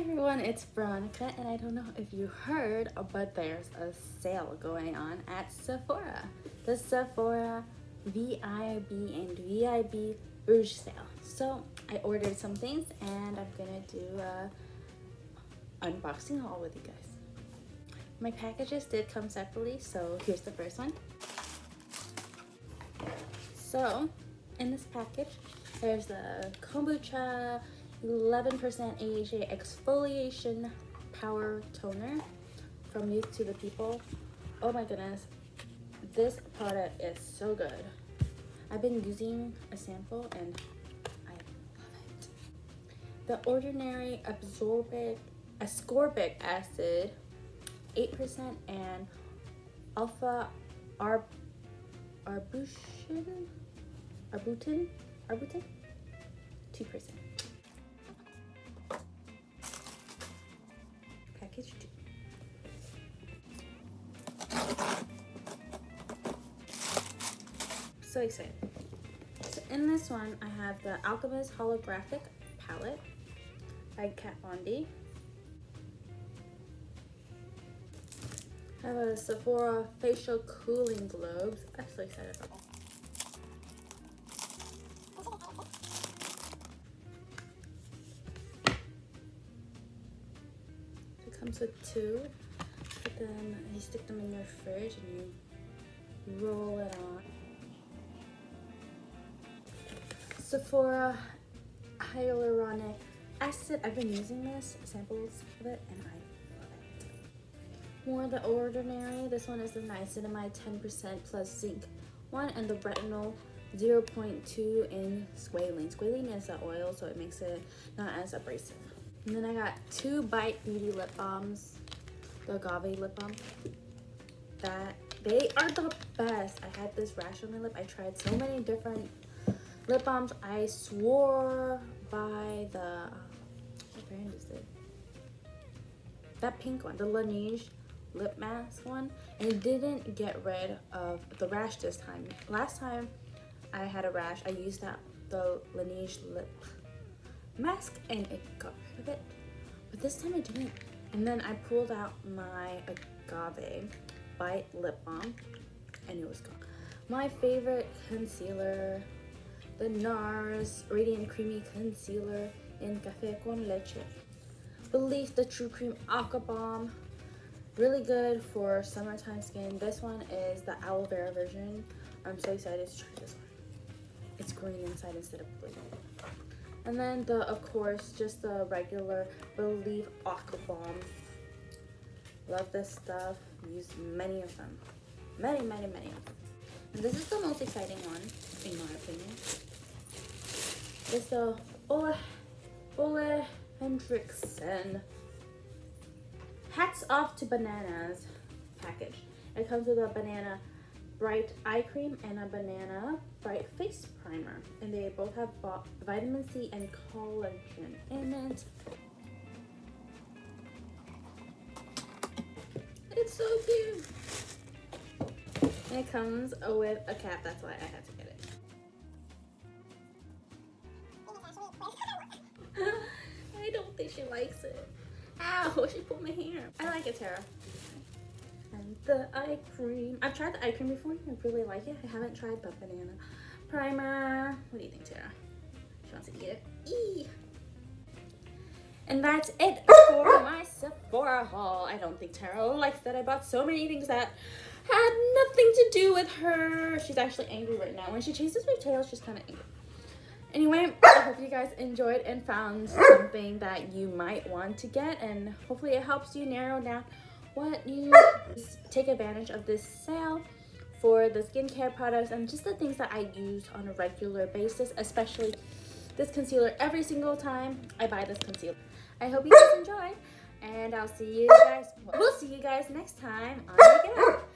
everyone, it's Veronica, and I don't know if you heard, but there's a sale going on at Sephora. The Sephora VIB and VIB Sale. So I ordered some things and I'm gonna do a unboxing haul with you guys. My packages did come separately, so here's the first one. So in this package, there's the Kombucha 11% AHA Exfoliation Power Toner from Youth to the People. Oh my goodness, this product is so good. I've been using a sample and I love it. The Ordinary Ascorbic Acid 8% and Alpha Arbutine 2%. Package 2. So excited. So in this one, I have the Alchemist Holographic Palette by Kat Von D. I have a Sephora Facial Cooling Globes. I'm so excited about it. It comes with two, but then you stick them in your fridge and you roll it on. Sephora Hyaluronic Acid. I've been using this, samples of it, and I love it. More The Ordinary. This one is the Niacinamide 10% plus Zinc one, and the Retinol 0.2 in Squalane. Squalane is the oil, so it makes it not as abrasive. And then I got two Bite Beauty lip balms, the Agave lip balm. They are the best. I had this rash on my lip. I tried so many different lip balms. I swore by the what brand is it? That pink one, the Laneige lip mask one, and it didn't get rid of the rash this time. Last time I had a rash, I used the Laneige lip mask and it got rid of it, but this time it didn't. And then I pulled out my Agave Bite lip balm and it was gone. My favorite concealer, the NARS Radiant Creamy Concealer in Café con Leche. Belif the True Cream Aqua Balm. Really good for summertime skin. This one is the aloe vera version. I'm so excited to try this one. It's green inside instead of blue. And then of course, just the regular Belif Aqua Balm. Love this stuff. Use many of them. Many of them. And this is the most exciting one, in my opinion. It's the OLEHENDRIKSEN Hats Off to Bananas package. It comes with a banana bright eye cream and a banana bright face primer, and they both have vitamin C and collagen in it. It's so cute. And it comes with a cap. That's why I had to get it. I don't think she likes it. Ow, she pulled my hair. I like it, Terra. And the eye cream. I've tried the eye cream before. I really like it. I haven't tried the banana primer. What do you think, Terra? She wants to eat it. Eee! And that's it for my Sephora haul. I don't think Terra likes that I bought so many things that had nothing to do with her. She's actually angry right now. When she chases her tail, she's kind of angry. Anyway, I hope you guys enjoyed and found something that you might want to get, and hopefully it helps you narrow down what you take advantage of this sale for the skincare products and just the things that I use on a regular basis, especially this concealer. Every single time I buy this concealer. I hope you guys enjoyed, and we'll see you guys next time on Make It Up.